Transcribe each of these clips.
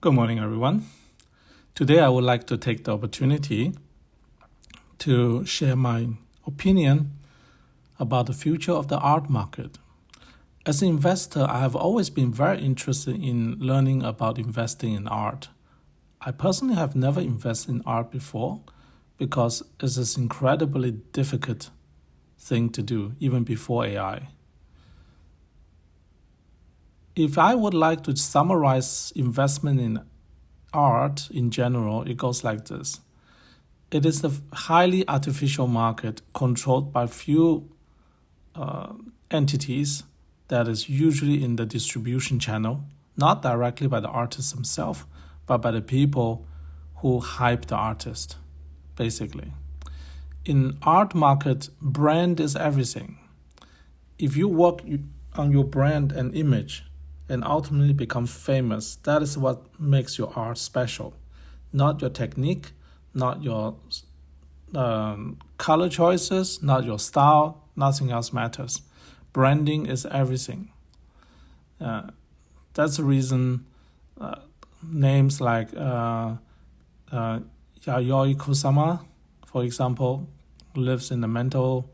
Good morning, everyone. Today, I would like to take the opportunity to share my opinion about the future of the art market. As an investor, I have always been very interested in learning about investing in art. I personally have never invested in art before because it's an incredibly difficult thing to do, even before AI. If I would like to summarize investment in art in general, it goes like this. It is a highly artificial market controlled by few entities that is usually in the distribution channel, not directly by the artist himself, but by the people who hype the artist, basically. In art market, brand is everything. If you work on your brand and image, and ultimately become famous, that is what makes your art special. Not your technique, not your color choices, not your style, nothing else matters. Branding is everything. That's the reason names like Yayoi Kusama, for example, lives in a mental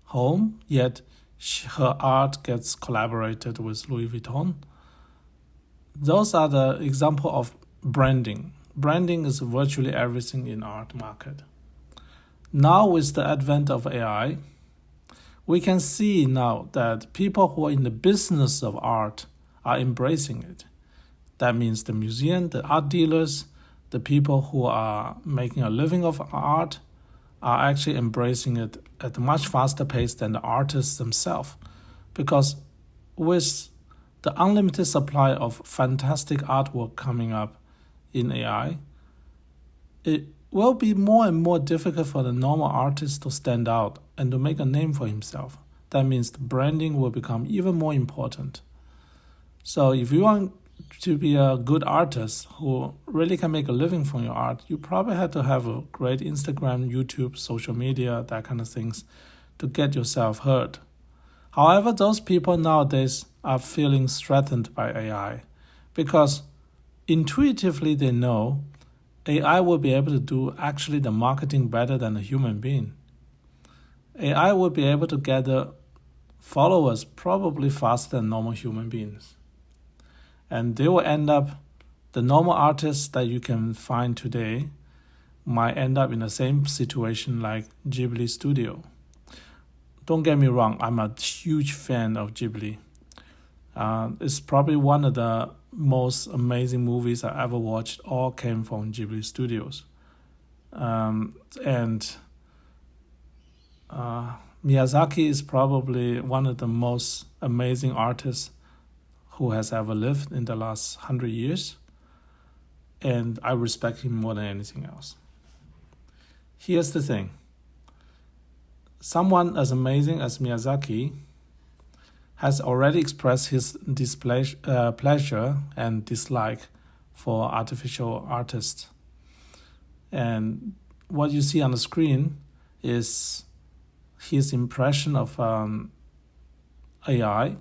home, yet her art gets collaborated with Louis Vuitton. Those are the example of branding. Branding is virtually everything in art market. Now with the advent of AI, we can see now that people who are in the business of art are embracing it. That means the museum, the art dealers, the people who are making a living of art are actually embracing it at a much faster pace than the artists themselves. Because with the unlimited supply of fantastic artwork coming up in AI, it will be more and more difficult for the normal artist to stand out and to make a name for himself. That means the branding will become even more important. So if you want to be a good artist who really can make a living from your art, you probably have to have a great Instagram, YouTube, social media, that kind of things to get yourself heard. However, those people nowadays are feeling threatened by AI because intuitively they know AI will be able to do actually the marketing better than a human being. AI will be able to gather followers probably faster than normal human beings. And they will end up, the normal artists that you can find today might end up in the same situation like Ghibli Studio. Don't get me wrong, I'm a huge fan of Ghibli. It's probably one of the most amazing movies I ever watched, all came from Ghibli Studios. Miyazaki is probably one of the most amazing artists who has ever lived in the last 100 years. And I respect him more than anything else. Here's the thing. Someone as amazing as Miyazaki has already expressed his pleasure and dislike for artificial artists. And what you see on the screen is his impression of AI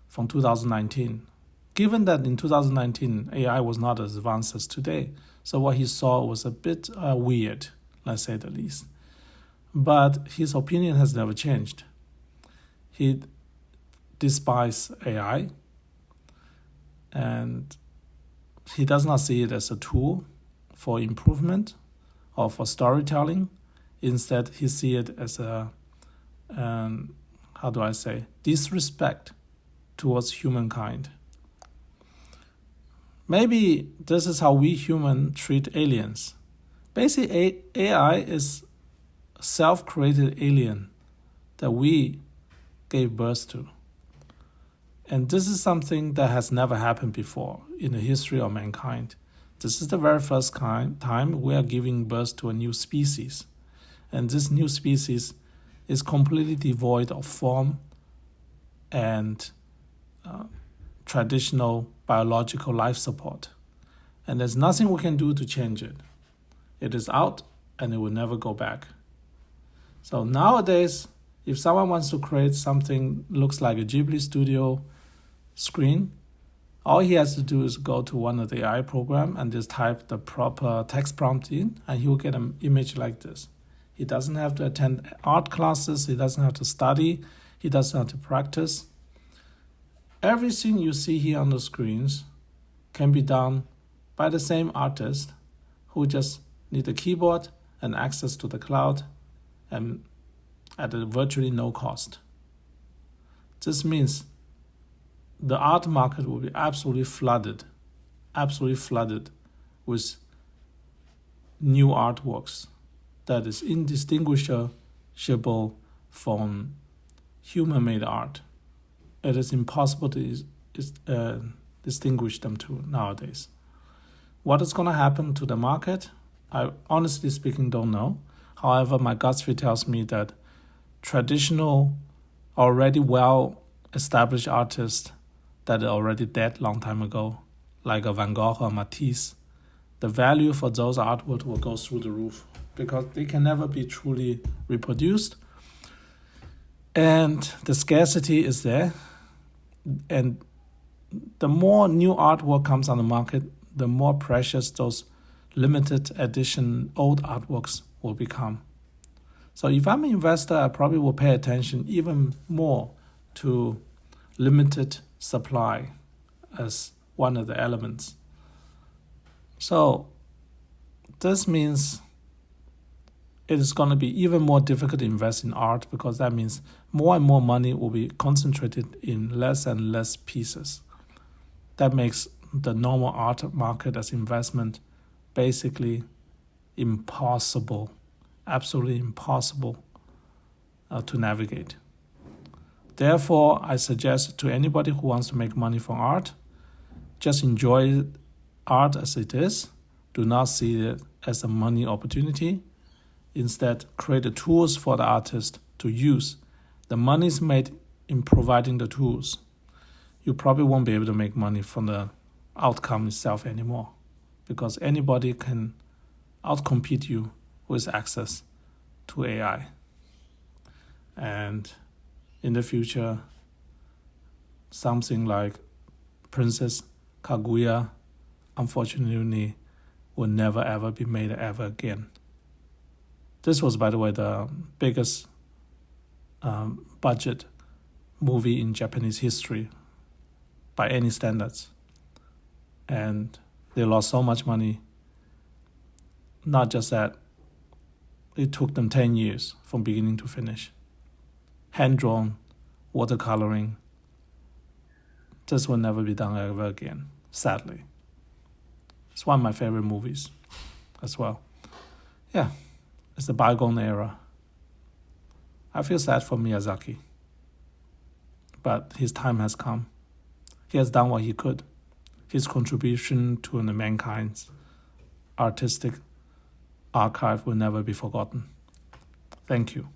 from 2019. Given that in 2019, AI was not as advanced as today, so what he saw was a bit weird, let's say the least. But his opinion has never changed. He despises AI, and he does not see it as a tool for improvement or for storytelling. Instead, he sees it as a, disrespect towards humankind. Maybe this is how we humans treat aliens. Basically, AI is a self-created alien that we gave birth to. And this is something that has never happened before in the history of mankind. This is the very first time we are giving birth to a new species. And this new species is completely devoid of form and traditional biological life support. And there's nothing we can do to change it. It is out and it will never go back. So nowadays, if someone wants to create something looks like a Ghibli Studio screen, All he has to do is go to one of the AI program and just type the proper text prompt in, and he will get an image like this. He doesn't have to attend art classes. He doesn't have to study. He doesn't have to practice. Everything you see here on the screens can be done by the same artist who just need a keyboard and access to the cloud and at a virtually no cost. This means the art market will be absolutely flooded with new artworks that is indistinguishable from human-made art. It is impossible to distinguish them two nowadays. What is going to happen to the market? I honestly speaking don't know. However, my gut feel tells me that traditional, already well-established artists that are already dead long time ago, like a Van Gogh or Matisse, the value for those artworks will go through the roof because they can never be truly reproduced. And the scarcity is there. And the more new artwork comes on the market, the more precious those limited edition old artworks will become. So if I'm an investor, I probably will pay attention even more to limited supply as one of the elements. So this means it is going to be even more difficult to invest in art because that means more and more money will be concentrated in less and less pieces. That makes the normal art market as investment basically impossible, absolutely impossible to navigate. Therefore, I suggest to anybody who wants to make money from art, just enjoy art as it is. Do not see it as a money opportunity. Instead, create the tools for the artist to use. The money is made in providing the tools. You probably won't be able to make money from the outcome itself anymore because anybody can outcompete you with access to AI. And in the future, something like Princess Kaguya, unfortunately, will never ever be made ever again. This was, by the way, the biggest budget movie in Japanese history by any standards. And they lost so much money. Not just that, it took them 10 years from beginning to finish. Hand-drawn, watercoloring. This will never be done ever again, sadly. It's one of my favorite movies as well. Yeah, it's the bygone era. I feel sad for Miyazaki. But his time has come. He has done what he could. His contribution to the mankind's artistic archive will never be forgotten. Thank you.